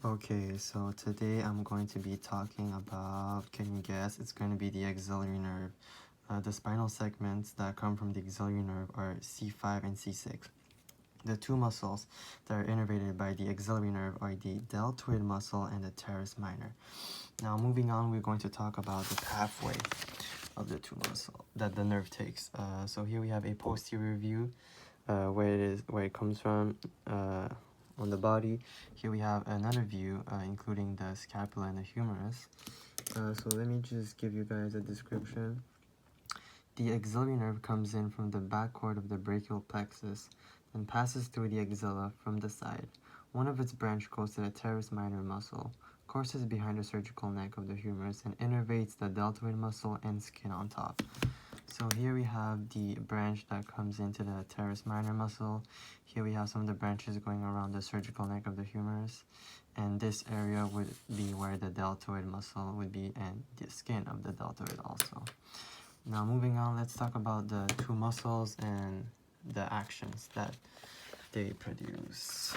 Okay, so today I'm going to be talking about, can you guess? It's going to be the axillary nerve. The spinal segments that come from the axillary nerve are C5 and C6. The two muscles that are innervated by the axillary nerve are the deltoid muscle and the teres minor. Now moving on, we're going to talk about the pathway of the two muscles that the nerve takes. So here we have a posterior view where it comes from on the body. Here we have another view including the scapula and the humerus. So let me just give you guys a description. The axillary nerve comes in from the back cord of the brachial plexus, then passes through the axilla from the side. One of its branch goes to the teres minor muscle, courses behind the surgical neck of the humerus, and innervates the deltoid muscle and skin on top. So here we have the branch that comes into the teres minor muscle. Here we have some of the branches going around the surgical neck of the humerus. And this area would be where the deltoid muscle would be, and the skin of the deltoid also. Now moving on, let's talk about the two muscles and the actions that they produce.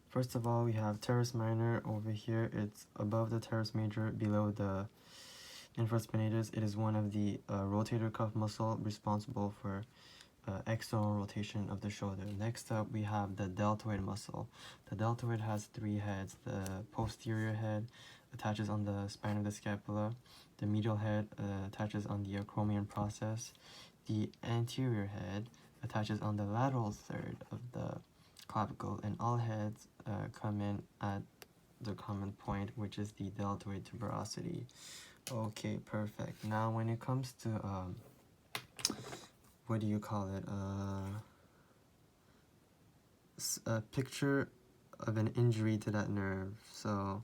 First of all, we have teres minor over here. It's above the teres major, below the infraspinatus. It is one of the rotator cuff muscle responsible for external rotation of the shoulder. Next up, we have the deltoid muscle. The deltoid has three heads. The posterior head attaches on the spine of the scapula. The medial head attaches on the acromion process. The anterior head attaches on the lateral third of the clavicle, and all heads come in at the common point, which is the deltoid tuberosity. Okay, perfect. Now when it comes to what do you call it, a picture of an injury to that nerve. So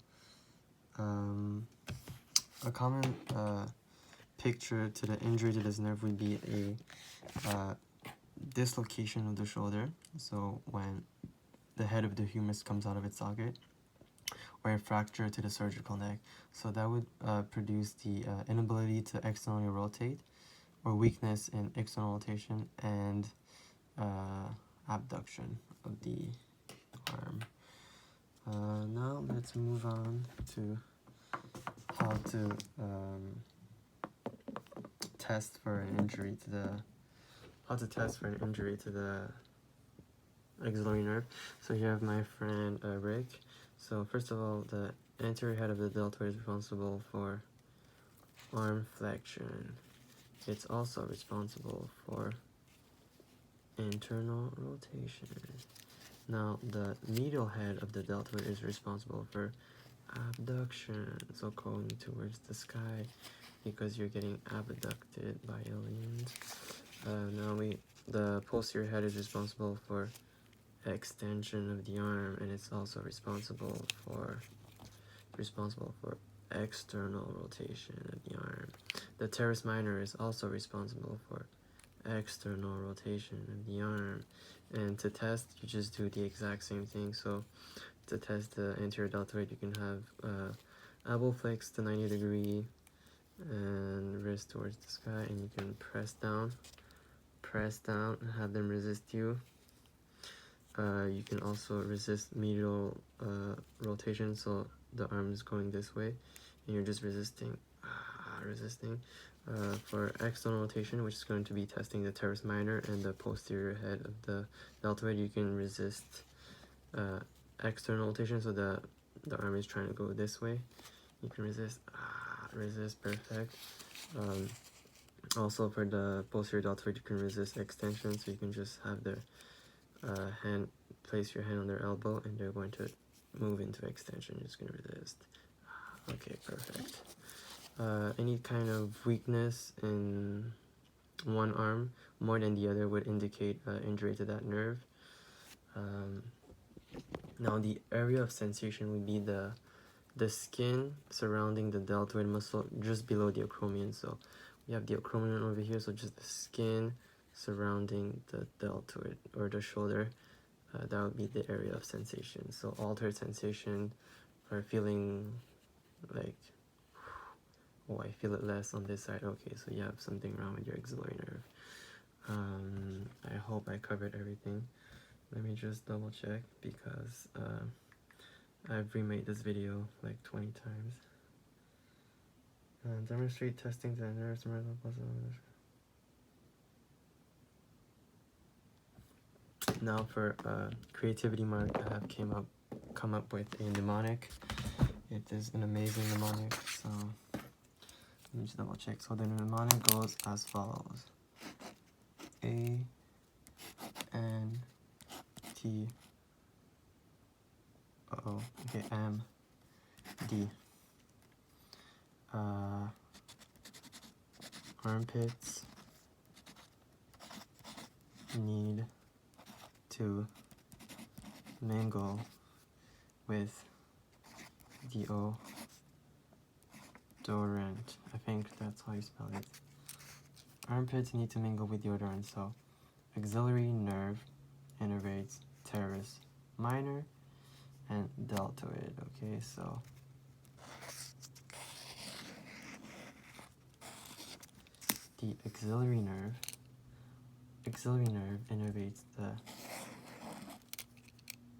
a common picture to the injury to this nerve would be a dislocation of the shoulder. So when the head of the humerus comes out of its socket, or a fracture to the surgical neck. So that would produce the inability to externally rotate, or weakness in external rotation, and abduction of the arm. Now let's move on to how to test for an injury to the axillary nerve. So here I have my friend Rick. So first of all, the anterior head of the deltoid is responsible for arm flexion. It's also responsible for internal rotation. Now the medial head of the deltoid is responsible for abduction, so going towards the sky because you're getting abducted by aliens. The posterior head is responsible for extension of the arm, and it's also responsible for external rotation of the arm. The teres minor is also responsible for external rotation of the arm. And to test, you just do the exact same thing. So to test the anterior deltoid, you can have elbow flex to 90 degree and wrist towards the sky, and you can press down and have them resist you. You can also resist medial rotation, so the arm is going this way and you're just resisting. For external rotation, which is going to be testing the teres minor and the posterior head of the deltoid, you can resist external rotation, so the arm is trying to go this way. You can resist, perfect. Also for the posterior deltoid, you can resist extension, so you can just have their place your hand on their elbow and they're going to move into extension. You're just going to resist. Okay, perfect. Any kind of weakness in one arm more than the other would indicate injury to that nerve. Now the area of sensation would be the skin surrounding the deltoid muscle just below the acromion. So we have the acromion over here, so just the skin surrounding the deltoid or the shoulder, that would be the area of sensation. So altered sensation, or feeling like, oh, I feel it less on this side. Okay, so you have something wrong with your axillary nerve. I hope I covered everything. Let me just double check, because I've remade this video like 20 times. Demonstrate testing to nerves. Now for creativity mark, I have come up with a mnemonic. It is an amazing mnemonic, so let me just double check. So the mnemonic goes as follows: A N T M D. Armpits need to mingle with deodorant. I think that's how you spell it. Armpits need to mingle with deodorant. So axillary nerve innervates teres minor and deltoid. Okay, so the axillary nerve innervates the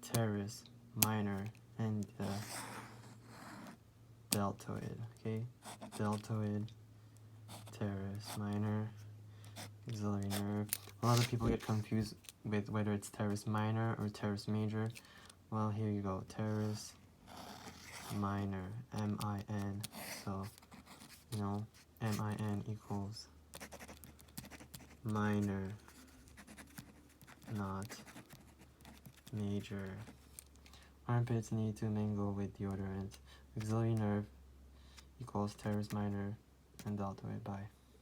teres minor and the deltoid. Okay, deltoid, teres minor, axillary nerve. A lot of people get confused with whether it's teres minor or teres major. Well, here you go, teres minor, M-I-N. So, you know, M-I-N equals minor, not major. Armpits need to mingle with deodorant. Axillary nerve equals teres minor and deltoid. Bye.